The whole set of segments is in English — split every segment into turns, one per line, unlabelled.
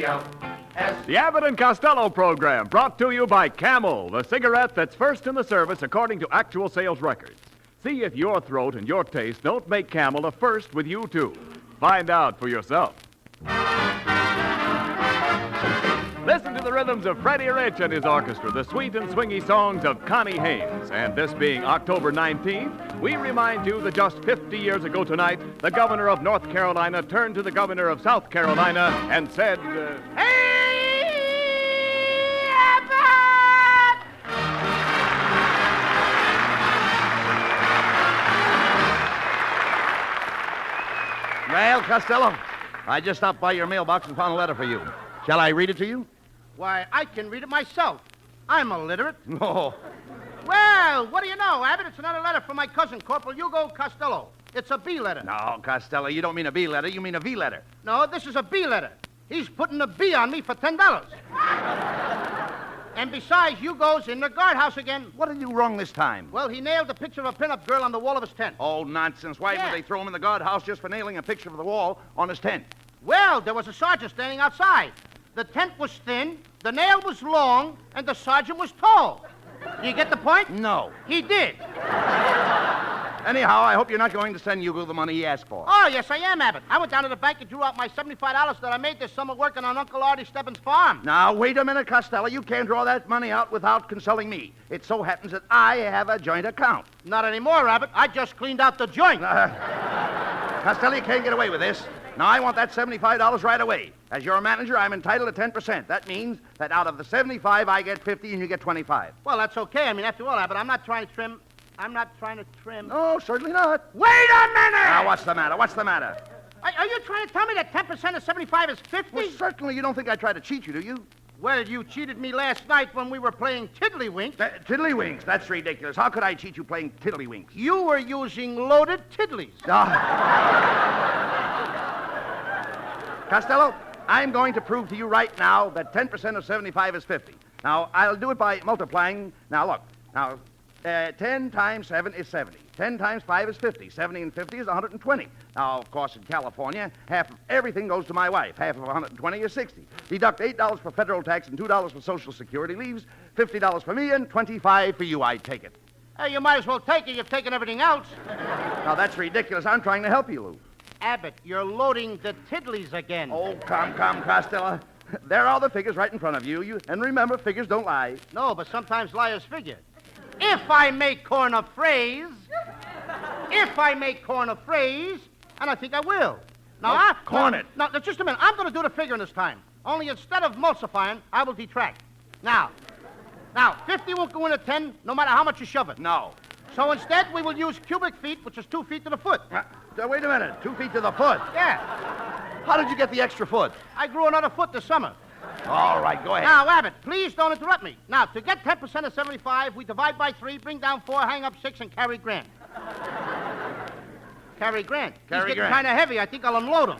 The Abbott and Costello program, brought to you by Camel, the cigarette that's first in the service according to actual sales records. See if your throat and your taste don't make Camel a first with you, too. Find out for yourself. Listen to the rhythms of Freddie Rich and his orchestra, the sweet and swingy songs of Connie Haynes. And this being October 19th, we remind you that just 50 years ago tonight, the governor of North Carolina turned to the governor of South Carolina and said, Hey, Abbott!
Well, Costello, I just stopped by your mailbox and found a letter for you. Shall I read it to you?
Why, I can read it myself. I'm illiterate.
No.
Well, what do you know, Abbott? It's another letter from my cousin, Corporal Hugo Costello. It's a B letter.
No, Costello, you don't mean a B letter. You mean a V letter.
No, this is a B letter. He's putting a B on me for $10. And besides, Hugo's in the guardhouse again.
What did you wrong this time?
Well, he nailed a picture of a pinup girl on the wall of his tent.
Oh, nonsense. Why would they throw him in the guardhouse just for nailing a picture of the wall on his tent?
Well, there was a sergeant standing outside. The tent was thin, the nail was long, and the sergeant was tall. You get the point?
No.
He did.
Anyhow, I hope you're not going to send Hugo the money he asked for.
Oh, yes, I am, Abbott. I went down to the bank and drew out my $75 that I made this summer working on Uncle Artie Stebbins' farm.
Now, wait a minute, Costello. You can't draw that money out without consulting me. It so happens that I have a joint account.
Not anymore, Abbott. I just cleaned out the joint.
Costello, you can't get away with this. Now, I want that $75 right away. As your manager, I'm entitled to 10%. That means that out of the 75, I get 50 and you get 25.
Well, that's okay. I mean, after all, Abbott, I'm not trying to trim.
No, certainly not.
Wait a minute!
Now, what's the matter? What's the matter?
Are you trying to tell me that 10% of 75 is 50?
Well, certainly you don't think I tried to cheat you, do you?
Well, you cheated me last night when we were playing Tiddlywinks.
Tiddlywinks? That's ridiculous. How could I cheat you playing Tiddlywinks?
You were using loaded tiddlies.
Costello, I'm going to prove to you right now that 10% of 75 is 50. Now, I'll do it by multiplying. Now, look. Now, 10 times 7 is 70. 10 times 5 is 50. 70 and 50 is 120. Now, of course, in California, half of everything goes to my wife. Half of 120 is 60. Deduct $8 for federal tax and $2 for Social Security leaves, $50 for me and $25 for you. I take it.
You might as well take it. You've taken everything else.
Now, that's ridiculous. I'm trying to help you, Lou.
Abbott, you're loading the tiddlies again.
Oh, come, Costello. There are the figures right in front of you. And remember, figures don't lie.
No, but sometimes liars figure. If I make corn a phrase, and I think I will. Now,
corn it.
Now, just a minute. I'm going to do the figuring this time. Only instead of multiplying, I will detract. Now, 50 won't go in at 10, no matter how much you shove it.
No.
So instead, we will use cubic feet, which is 2 feet to the foot.
Wait a minute. 2 feet to the foot?
Yeah.
How did you get the extra foot?
I grew another foot this summer.
All right, go ahead.
Now, Abbott, please don't interrupt me. Now, to get 10% of 75, we divide by 3, bring down 4, hang up 6, and carry Grant. Carry Grant. He's getting kind of heavy. I think I'll unload him.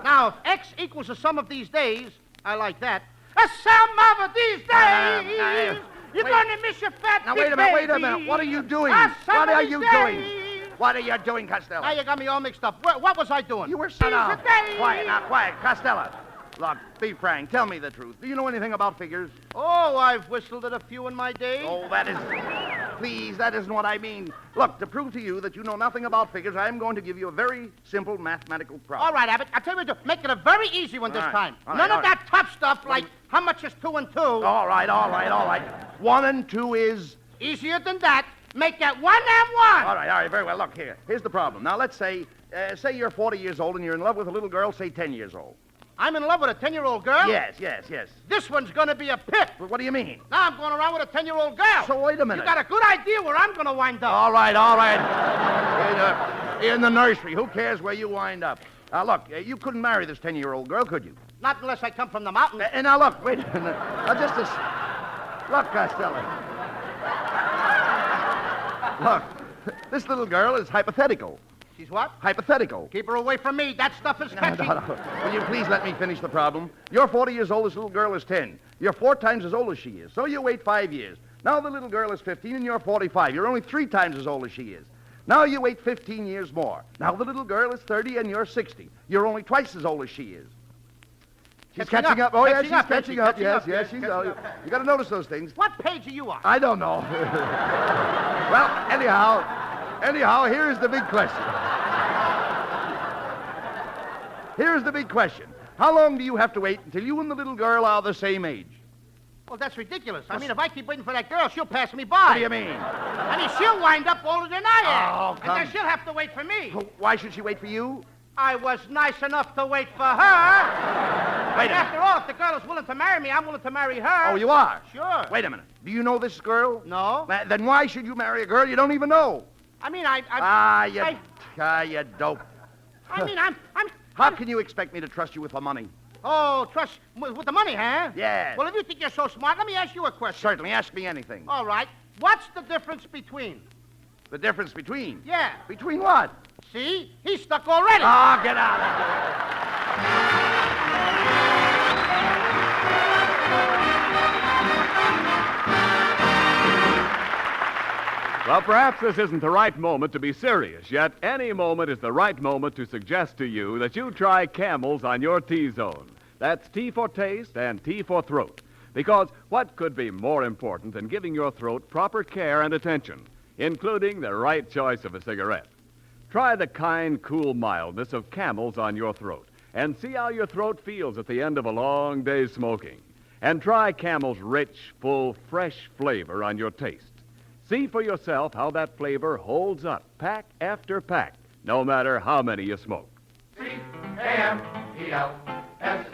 Now, if X equals the sum of these days, I like that. A sum of these days! You're going to miss your fat
Now,
big
wait a
baby.
minute. What are you doing?
What
are you doing? What are you doing, Costello?
Now you got me all mixed up. What was I doing?
You were Quiet, Costello. Look, be frank. Tell me the truth. Do you know anything about figures?
Oh, I've whistled at a few in my day.
Oh, Please, that isn't what I mean. Look, to prove to you that you know nothing about figures, I'm going to give you a very simple mathematical problem.
All right, Abbott. I'll tell you what to do. Make it a very easy one this time. None of that tough stuff like how much is 2 and 2.
All right. 1 and 2 is...
Easier than that. Make that 1 and 1.
All right, very well. Look, here's the problem. Now, let's say you're 40 years old and you're in love with a little girl, say 10 years old.
I'm in love with a 10-year-old girl?
Yes.
This one's going to be a pip.
What do you mean?
Now I'm going around with a 10-year-old girl.
So wait a minute.
You got a good idea where I'm going to wind up.
All right. In the nursery. Who cares where you wind up? Look, you couldn't marry this 10-year-old girl, could you?
Not unless I come from the mountains.
Now, look, wait a minute. Look, Costello. Look, this little girl is hypothetical.
She's what?
Hypothetical.
Keep her away from me. That stuff is catchy.
No. Will you please let me finish the problem? You're 40 years old. This little girl is 10. You're 4 times as old as she is. So you wait 5 years. Now the little girl is 15 and you're 45. You're only 3 times as old as she is. Now you wait 15 years more. Now the little girl is 30 and you're 60. You're only twice as old as she is. She's catching up. Oh, yeah, she's catching up. Yes, she's... You got to notice those things.
What page are you on?
I don't know. Well, anyhow, here's the big question. Here's the big question. How long do you have to wait until you and the little girl are the same age?
Well, that's ridiculous. I mean, if I keep waiting for that girl, she'll pass me by.
What do you mean?
I mean, she'll wind up older than I am.
Oh, come.
And then she'll have to wait for me.
Why should she wait for you?
I was nice enough to wait for her.
Wait a minute.
After all, if the girl is willing to marry me, I'm willing to marry her.
Oh, you are?
Sure.
Wait a minute. Do you know this girl?
No.
Then why should you marry a girl you don't even know?
I mean,
You dope.
I mean,
How can you expect me to trust you with the money?
Oh, trust with the money, huh?
Yes.
Well, if you think you're so smart, let me ask you a question.
Certainly. Ask me anything.
All right. What's the difference between?
The difference between?
Yeah.
Between what?
See? He's stuck already.
Oh, get out of here.
Well, perhaps this isn't the right moment to be serious, yet any moment is the right moment to suggest to you that you try Camels on your T-zone. That's T for taste and T for throat. Because what could be more important than giving your throat proper care and attention, including the right choice of a cigarette? Try the kind, cool mildness of Camels on your throat and see how your throat feels at the end of a long day's smoking. And try Camel's rich, full, fresh flavor on your taste. See for yourself how that flavor holds up pack after pack, no matter how many you smoke. C-A-M-E-L-S.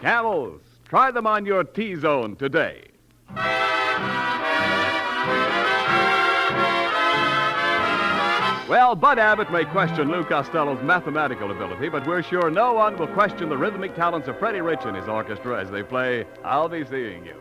Camels. Try them on your T-zone today. Well, Bud Abbott may question Lou Costello's mathematical ability, but we're sure no one will question the rhythmic talents of Freddie Rich and his orchestra as they play I'll Be Seeing You.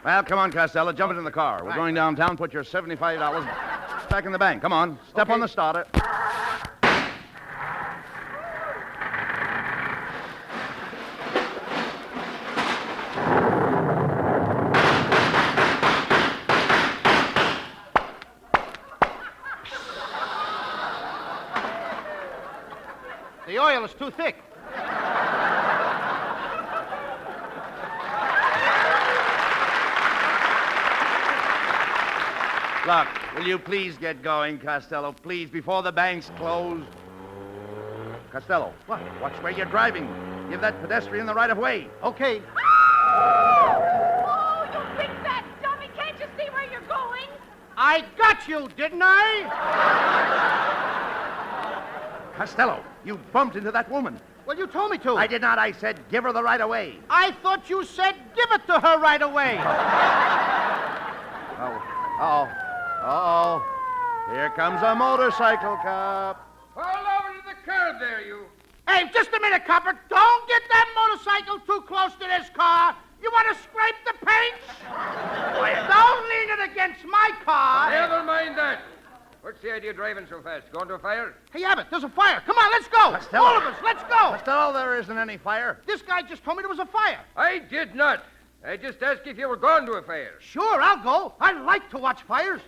Well, come on, Costello. Jump into the car. We're going downtown. Put your $75 back in the bank. Come on. Step on the starter.
The oil is too thick.
Look, will you please get going, Costello? Please, before the bank's close. Costello,
What?
watch where you're driving. Give that pedestrian the right of way.
Okay.
Oh, you big fat dummy. Can't you see where you're going?
I got you, didn't I?
Costello, you bumped into that woman.
Well, you told me to.
I did not. I said give her the right of way.
I thought you said give it to her right away.
Oh. Here comes a motorcycle cop.
Pull over to the curb there, you.
Hey, just a minute, copper. Don't get that motorcycle too close to this car. You You want to scrape the paint? Don't lean it against my car.
Never mind that. What's the idea of driving so fast? Going to a fire?
Hey, Abbott, there's a fire. Come on, let's go.
Costello.
All of us, let's go.
Costello, there isn't any fire.
This guy just told me there was a fire.
I did not. I just asked if you were going to a fire.
Sure, I'll go. I like to watch fires.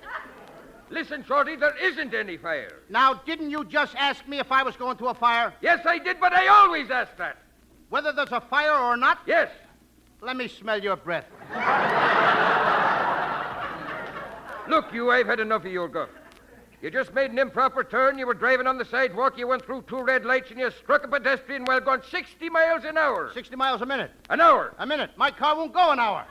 Listen, Shorty, there isn't any fire.
Now, didn't you just ask me if I was going to a fire?
Yes, I did, but I always ask that.
Whether there's a fire or not?
Yes.
Let me smell your breath.
Look, I've had enough of your guff. You just made an improper turn, you were driving on the sidewalk, you went through 2 red lights, and you struck a pedestrian while going 60 miles an hour.
60 miles a minute.
An hour.
A minute. My car won't go an hour.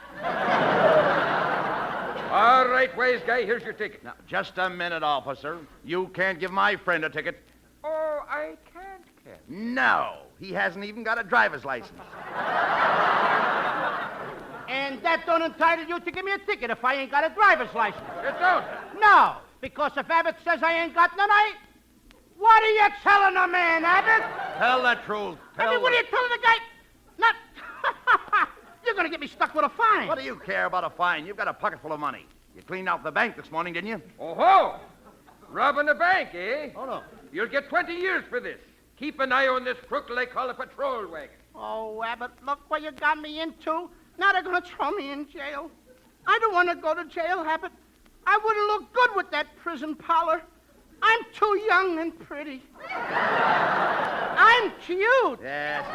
All right, wise guy, here's your ticket.
Now, just a minute, officer. You can't give my friend a ticket.
Oh, I can't.
No, he hasn't even got a driver's license.
And that don't entitle you to give me a ticket if I ain't got a driver's license.
It don't.
No, because if Abbott says I ain't got none, what are you telling a man, Abbott?
Tell the truth.
What are you telling the guy? Not... You're going to get me stuck with a fine.
What do you care about a fine? You've got a pocket full of money. You cleaned out the bank this morning, didn't you?
Oh-ho! Robbing a bank, eh?
Oh, no.
You'll get 20 years for this. Keep an eye on this crook they call a patrol wagon.
Oh, Abbott, look what you got me into. Now they're going to throw me in jail. I don't want to go to jail, Abbott. I wouldn't look good with that prison parlor. I'm too young and pretty. I'm cute.
Yes.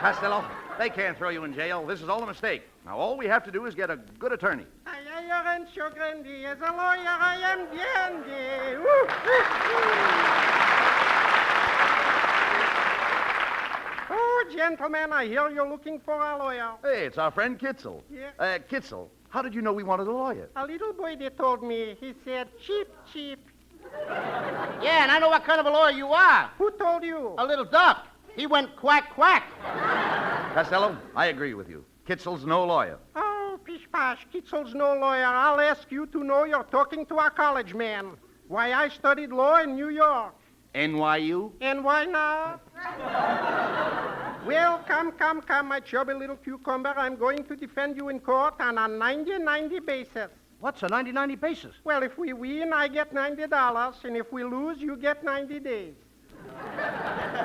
Costello, they can't throw you in jail. This is all a mistake. Now, all we have to do is get a good attorney.
As a lawyer, I am dandy. Oh, gentlemen, I hear you're looking for a lawyer.
Hey, it's our friend Kitzel.
Yeah.
Kitzel, how did you know we wanted a lawyer?
A little boy, they told me. He said, cheap. Yeah, and I know what kind of a lawyer you are. Who told you? A little duck. He went quack, quack.
Costello, I agree with you. Kitzel's no lawyer.
Oh, pish-posh, Kitzel's no lawyer. I'll ask you to know you're talking to a college man. Why, I studied law in New York.
NYU?
And why not? Well, come, my chubby little cucumber. I'm going to defend you in court on a 90-90 basis.
What's a 90-90 basis?
Well, if we win, I get $90, and if we lose, you get 90 days.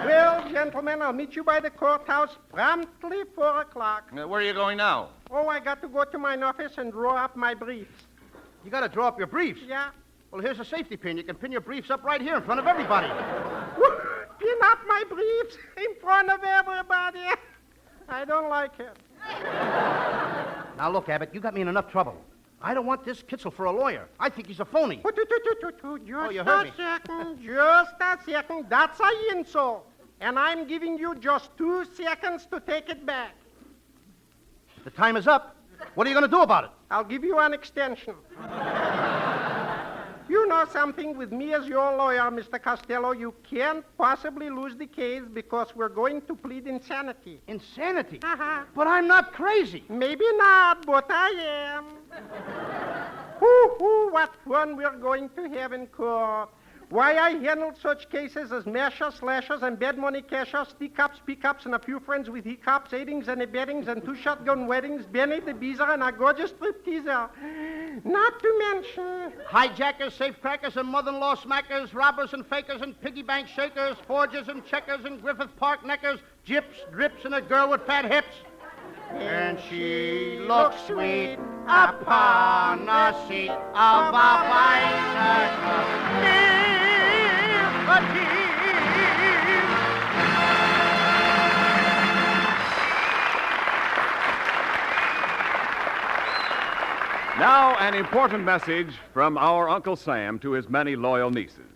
Well, gentlemen, I'll meet you by the courthouse promptly 4 o'clock.
Where are you going now?
Oh, I got to go to my office and draw up my briefs.
You got to draw up your briefs?
Yeah.
Well, here's a safety pin. You can pin your briefs up right here in front of everybody.
Pin up my briefs in front of everybody. I don't like it.
Now, look, Abbott, you got me in enough trouble. I don't want this Kitzel for a lawyer. I think he's a phony.
Just
you heard me.
Just a second. That's an insult. And I'm giving you just 2 seconds to take it back.
The time is up. What are you going to do about it?
I'll give you an extension. You know something, with me as your lawyer, Mr. Costello, you can't possibly lose the case because we're going to plead insanity.
Insanity?
Uh-huh.
But I'm not crazy.
Maybe not, but I am. Hoo, what fun we're going to have in court. Why, I handled such cases as mashers, slashers, and bad money cashers, stick-ups, pick-ups, and a few friends with hiccups, aidings and abettings, and 2 shotgun weddings, Benny the Beezer, and a gorgeous stripteaser. Not to mention...
hijackers, safecrackers, and mother-in-law smackers, robbers and fakers, and piggy bank shakers, forgers and checkers, and Griffith Park neckers, gyps, drips, and a girl with fat hips. And she looks sweet upon a seat of a bicycle.
Now, an important message from our Uncle Sam to his many loyal nieces.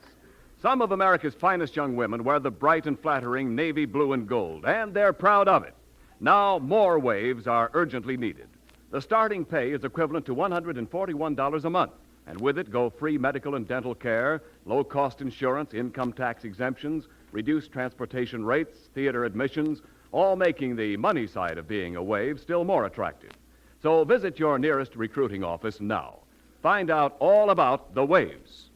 Some of America's finest young women wear the bright and flattering navy blue and gold, and they're proud of it. Now, more waves are urgently needed. The starting pay is equivalent to $141 a month, and with it go free medical and dental care, low-cost insurance, income tax exemptions, reduced transportation rates, theater admissions, all making the money side of being a wave still more attractive. So visit your nearest recruiting office now. Find out all about the waves.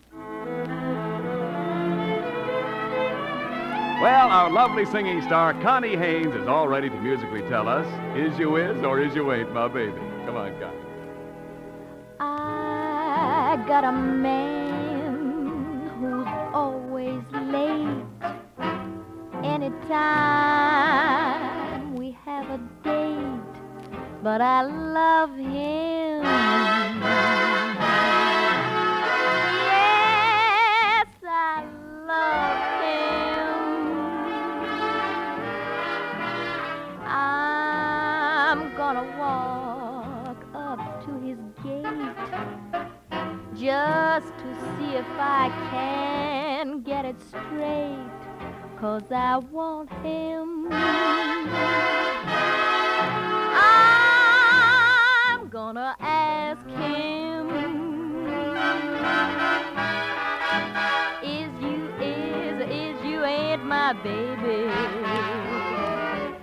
Well, our lovely singing star, Connie Haynes, is all ready to musically tell us, is you is or is you ain't my baby. Come on, Connie.
I got a man who's always late. Anytime we have a date, but I love him. Yes, I love him. I'm gonna walk up to his gate just to see if I can get it straight, 'cause I want him. I'm gonna ask him, is you ain't my baby?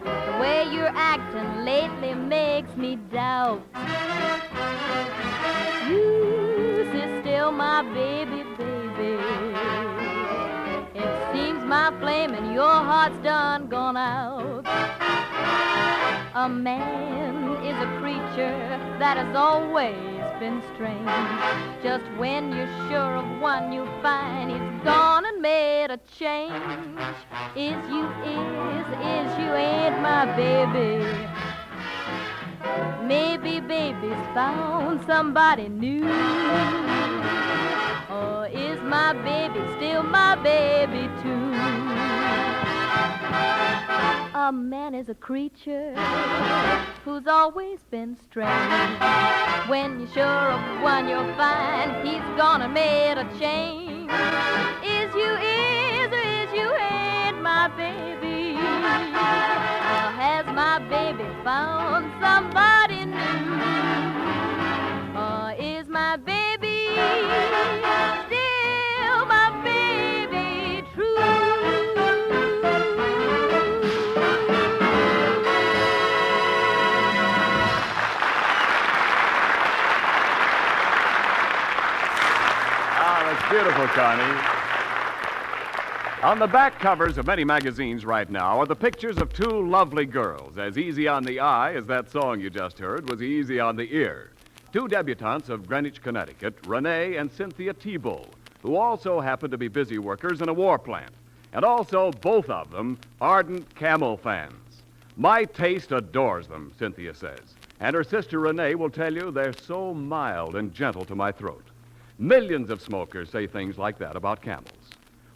The way you're acting lately makes me doubt. You is still my baby, baby. It seems my flame in your heart's done gone out. A man is a creature that has always been strange. Just when you're sure of one, you find he's gone and made a change. Is you ain't my baby. Maybe baby's found somebody new. Or is my baby still my baby too? A man is a creature who's always been strange. When you're sure of one, you'll find he's gone and made a change. Is you ain't my baby? Or has my baby found somebody new? Or is my baby still my baby true?
That's beautiful, Connie. On the back covers of many magazines right now are the pictures of two lovely girls. As easy on the eye as that song you just heard was easy on the ear. Two debutantes of Greenwich, Connecticut, Renee and Cynthia Tebow, who also happen to be busy workers in a war plant. And also, both of them, ardent Camel fans. My taste adores them, Cynthia says. And her sister Renee will tell you they're so mild and gentle to my throat. Millions of smokers say things like that about Camels.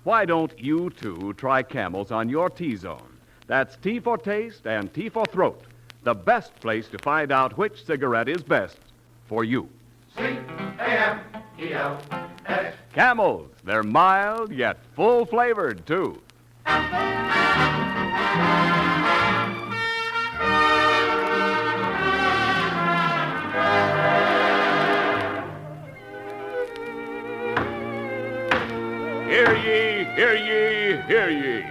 Why don't you, too, try Camels on your T-zone? That's T for taste and T for throat. The best place to find out which cigarette is best for you.
C-A-M-E-L-S.
Camels. They're mild, yet full-flavored, too. Hear ye, hear ye, hear ye.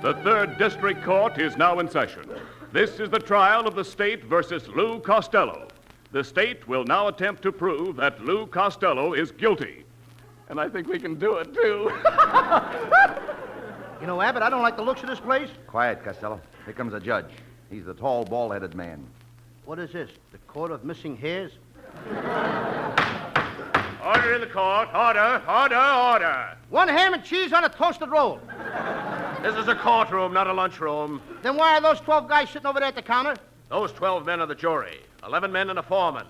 The 3rd District Court is now in session. This is the trial of the state versus Lou Costello. The state will now attempt to prove that Lou Costello is guilty. And I think we can do it, too.
You know, Abbott, I don't like the looks of this place.
Quiet, Costello. Here comes a judge. He's the tall, bald-headed man.
What is this? The court of missing hairs?
Order in the court. Order, order, order.
One ham and cheese on a toasted roll.
This is a courtroom, not a lunchroom.
Then why are those 12 guys sitting over there at the counter?
Those 12 men are the jury. 11 men and a foreman.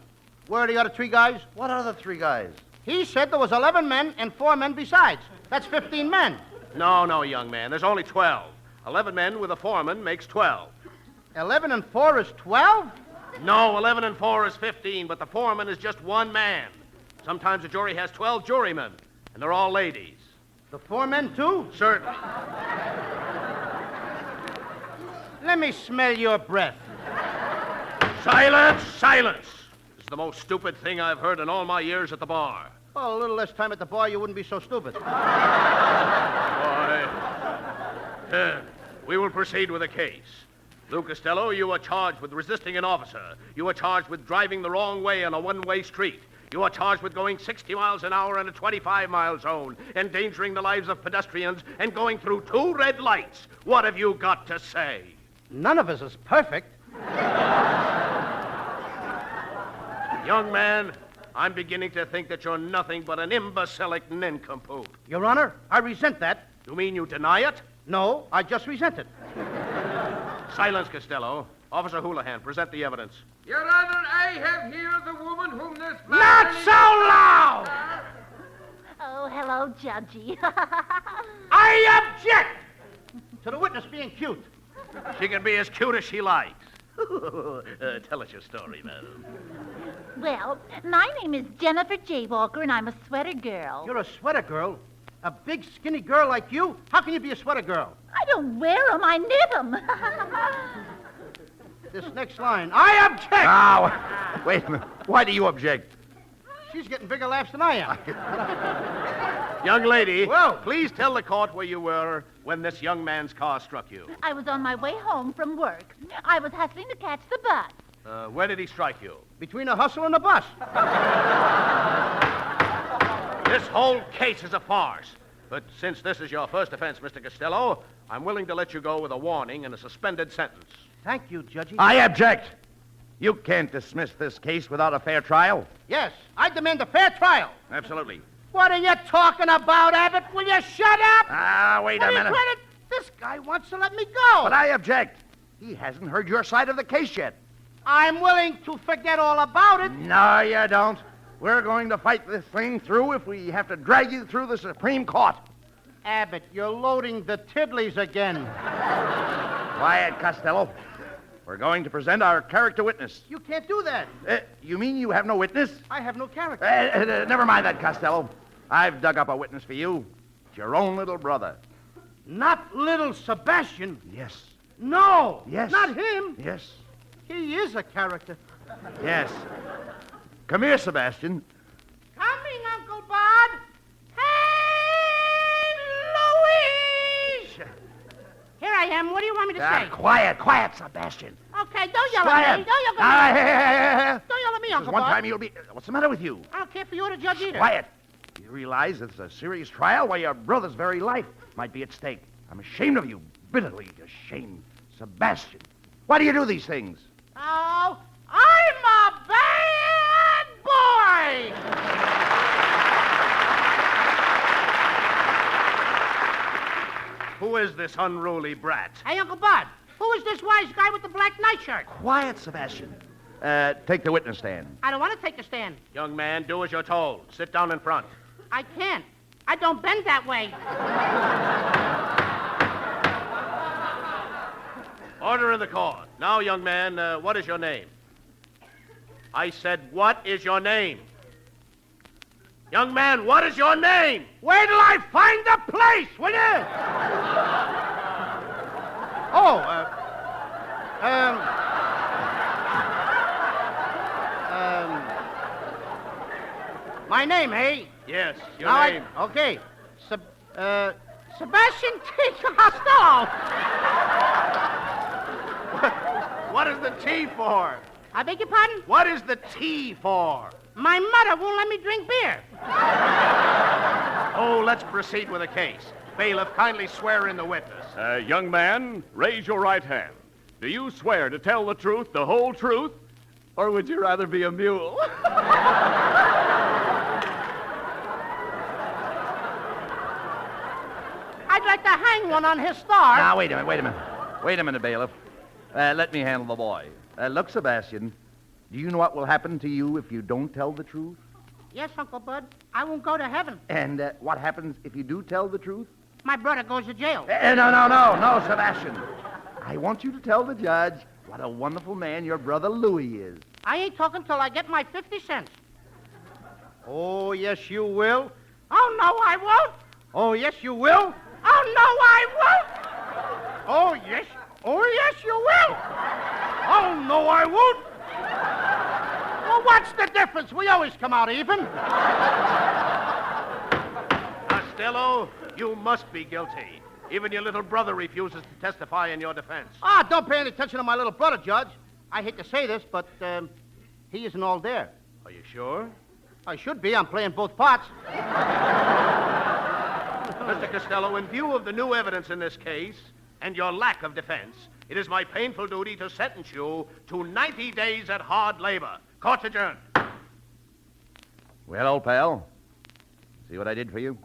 Where are the other 3 guys?
What other 3 guys?
He said there was 11 men and 4 men besides. That's 15 men.
No, young man. There's only 12. 11 men with a foreman makes 12.
11 and 4 is 12?
No, 11 and 4 is 15, but the foreman is just one man. Sometimes a jury has 12 jurymen, and they're all ladies.
The 4 men, too?
Certainly.
Let me smell your breath.
Silence! Silence! This is the most stupid thing I've heard in all my years at the bar.
Well, a little less time at the bar, you wouldn't be so stupid.
Boy. We will proceed with the case. Lou Costello, you are charged with resisting an officer. You are charged with driving the wrong way on a one-way street. You are charged with going 60 miles an hour in a 25-mile zone, endangering the lives of pedestrians, and going through 2 red lights. What have you got to say?
None of us is perfect.
Young man, I'm beginning to think that you're nothing but an imbecilic nincompoop.
Your Honor, I resent that.
You mean you deny it?
No, I just resent it.
Silence, Costello. Officer Houlihan, present the evidence.
Your Honor, I have here the woman whom this...
Not so loud!
Oh, hello, Judgy.
I object to the witness being cute.
She can be as cute as she likes. Tell us your story, madam.
Well, my name is Jennifer J. Walker, and I'm a sweater girl.
You're a sweater girl. A big, skinny girl like you? How can you be a sweater girl?
I don't wear them, I knit them.
This next line. I object!
Now, wait a minute. Why do you object?
She's getting bigger laughs than I am.
Young lady,
Well.
please tell the court where you were when this young man's car struck you.
I was on my way home from work. I was hustling to catch the bus.
Where did he strike you?
Between a hustle and a bus.
This whole case is a farce. But since this is your first offense, Mr. Costello, I'm willing to let you go with a warning and a suspended sentence.
Thank you, Judgy.
I object. You can't dismiss this case without a fair trial.
Yes, I demand a fair trial.
Absolutely.
What are you talking about, Abbott? Will you shut up?
Wait a minute.
Credit. This guy wants to let me go.
But I object. He hasn't heard your side of the case yet.
I'm willing to forget all about it.
No, you don't. We're going to fight this thing through if we have to drag you through the Supreme Court.
Abbott, you're loading the tiddlies again.
Quiet, Costello. We're going to present our character witness.
You can't do that.
You mean you have no witness?
I have no character.
Never mind that, Costello. I've dug up a witness for you. It's your own little brother.
Not little Sebastian.
Yes.
No.
Yes.
Not him.
Yes.
He is a character.
Yes. Come here, Sebastian.
Coming, Uncle Bud. Hey, Louise! Here I am. What do you want me to say?
Quiet, Sebastian.
Okay, don't yell
Quiet.
at me. Don't yell at me.
Hey.
Don't yell at me,
This is
Uncle
one
Bud.
time you'll be... What's the matter with you?
I don't care for you or the judge either.
Quiet. You realize it's a serious trial where your brother's very life might be at stake. I'm ashamed of you. Bitterly ashamed. Sebastian. Why do you do these things?
Oh, I'm a bad boy!
Who is this unruly brat?
Hey, Uncle Bud, who is this wise guy with the black nightshirt?
Quiet, Sebastian. Take the witness stand.
I don't want to take a stand.
Young man, do as you're told. Sit down in front.
I can't. I don't bend that way.
Order in the court. Now, young man, what is your name? I said, what is your name? Young man, what is your name?
Wait till I find the place, will you? My name, hey?
Yes, your
Now
name.
Okay. Sebastian T. Costello.
What is the T for?
I beg your pardon?
What is the T for?
My mother won't let me drink beer.
Oh, let's proceed with the case. Bailiff, kindly swear in the witness.
Young man, raise your right hand. Do you swear to tell the truth, the whole truth, or would you rather be a mule?
I'd like to hang one on his star.
Now, wait a minute. Wait a minute, bailiff. Let me handle the boy. Look, Sebastian, do you know what will happen to you if you don't tell the truth?
Yes, Uncle Bud. I won't go to heaven.
And what happens if you do tell the truth?
My brother goes to jail.
No, Sebastian. I want you to tell the judge what a wonderful man your brother Louis is.
I ain't talking till I get my 50 cents. Oh, yes, you will. Oh, no, I won't. Oh, yes, you will. Oh, no, I won't. Oh, yes. Oh, yes, you will. Oh, no, I won't. Well, what's the difference? We always come out even.
Costello, you must be guilty. Even your little brother refuses to testify in your defense.
Don't pay any attention to my little brother, Judge. I hate to say this, but he isn't all there.
Are you sure?
I should be. I'm playing both parts.
Mr. Costello, in view of the new evidence in this case and your lack of defense, it is my painful duty to sentence you to 90 days at hard labor. Court's adjourned.
Well, old pal, see what I did for you?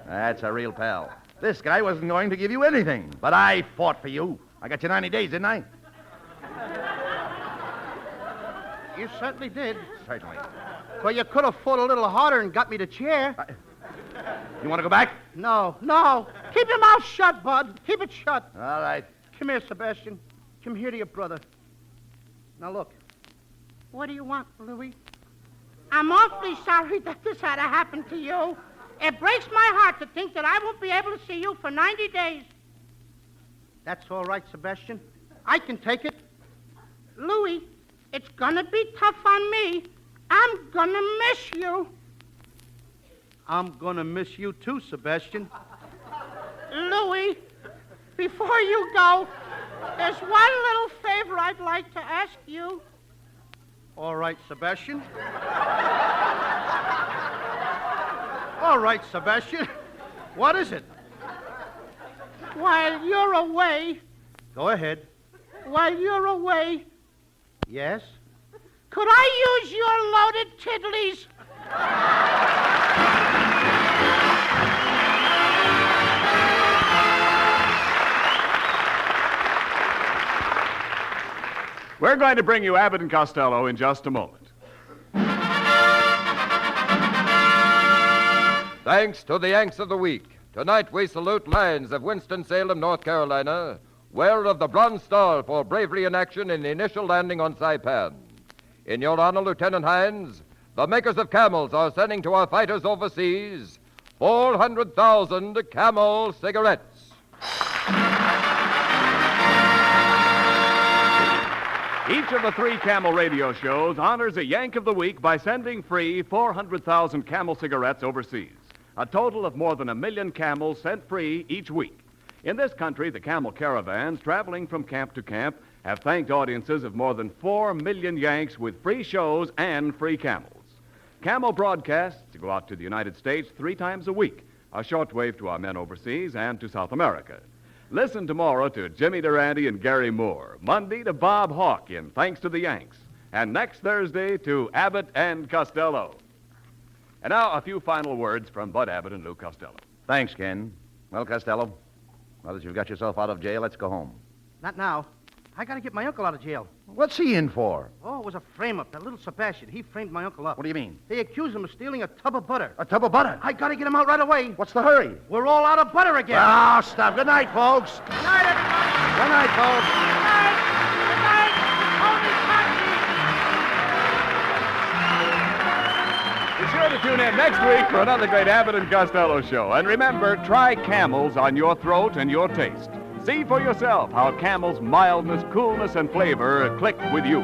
That's a real pal. This guy wasn't going to give you anything, but I fought for you. I got you 90 days, didn't I?
You certainly did.
Certainly.
Well, you could have fought a little harder and got me the chair.
You want to go back?
No. Keep your mouth shut, Bud. Keep it shut.
All right.
Come here, Sebastian. Come here to your brother. Now, look. What do you want, Louis?
I'm awfully sorry that this had to happen to you. It breaks my heart to think that I won't be able to see you for 90 days.
That's all right, Sebastian. I can take it.
Louis, it's gonna be tough on me. I'm gonna miss you.
I'm gonna miss you too, Sebastian.
Louis, before you go, there's one little favor I'd like to ask you.
All right, Sebastian. All right, Sebastian. What is it?
While you're away,
Go ahead.
while you're away,
Yes?
could I use your loaded tiddlies?
We're going to bring you Abbott and Costello in just a moment.
Thanks to the Yanks of the Week. Tonight we salute Lions of Winston-Salem, North Carolina, wearer of the Bronze Star for bravery in action in the initial landing on Saipan. In your honor, Lieutenant Hines, the makers of Camels are sending to our fighters overseas 400,000 Camel cigarettes.
Each of the 3 Camel radio shows honors a Yank of the Week by sending free 400,000 Camel cigarettes overseas. A total of more than 1 million camels sent free each week. In this country, the camel caravans traveling from camp to camp have thanked audiences of more than 4 million Yanks with free shows and free camels. Camel broadcasts go out to the United States 3 times a week, a shortwave to our men overseas and to South America. Listen tomorrow to Jimmy Durante and Gary Moore, Monday to Bob Hawke in Thanks to the Yanks, and next Thursday to Abbott and Costello. And now a few final words from Bud Abbott and Lou Costello.
Thanks, Ken. Well, Costello, now that you've got yourself out of jail, let's go home.
Not now. I gotta get my uncle out of jail.
What's he in for?
Oh, it was a frame-up. That little Sebastian. He framed my uncle up.
What do you mean?
They accused him of stealing a tub of butter.
A tub of butter?
I gotta get him out right away.
What's the hurry?
We're all out of butter again.
Ah, stop. Good night, folks.
Good night, everybody.
Good night, folks.
Good night. Good night. Only taxi.
Be sure to tune in next week for another great Abbott and Costello show. And remember, try Camels on your throat and your taste. See for yourself how Camel's mildness, coolness, and flavor click with you.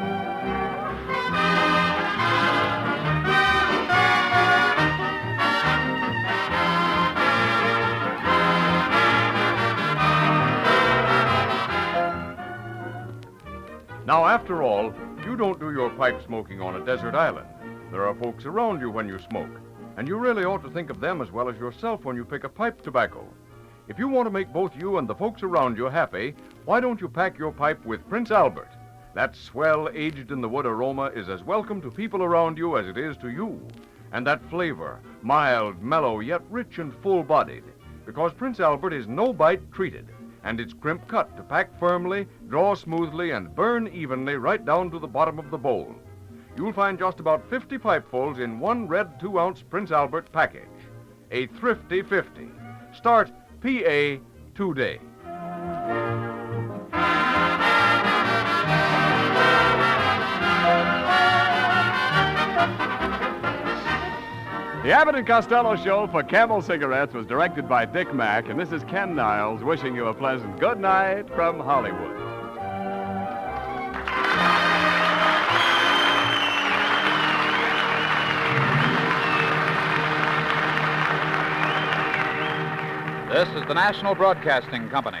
Now, after all, you don't do your pipe smoking on a desert island. There are folks around you when you smoke, and you really ought to think of them as well as yourself when you pick a pipe tobacco. If you want to make both you and the folks around you happy, why don't you pack your pipe with Prince Albert? That swell, aged-in-the-wood aroma is as welcome to people around you as it is to you. And that flavor, mild, mellow, yet rich and full-bodied, because Prince Albert is no-bite treated, and it's crimp-cut to pack firmly, draw smoothly, and burn evenly right down to the bottom of the bowl. You'll find just about 50 pipefuls in one red 2-ounce Prince Albert package. A thrifty 50. Start PA today.
The Abbott and Costello show for Camel Cigarettes was directed by Dick Mack, and this is Ken Niles wishing you a pleasant good night from Hollywood.
This is the National Broadcasting Company.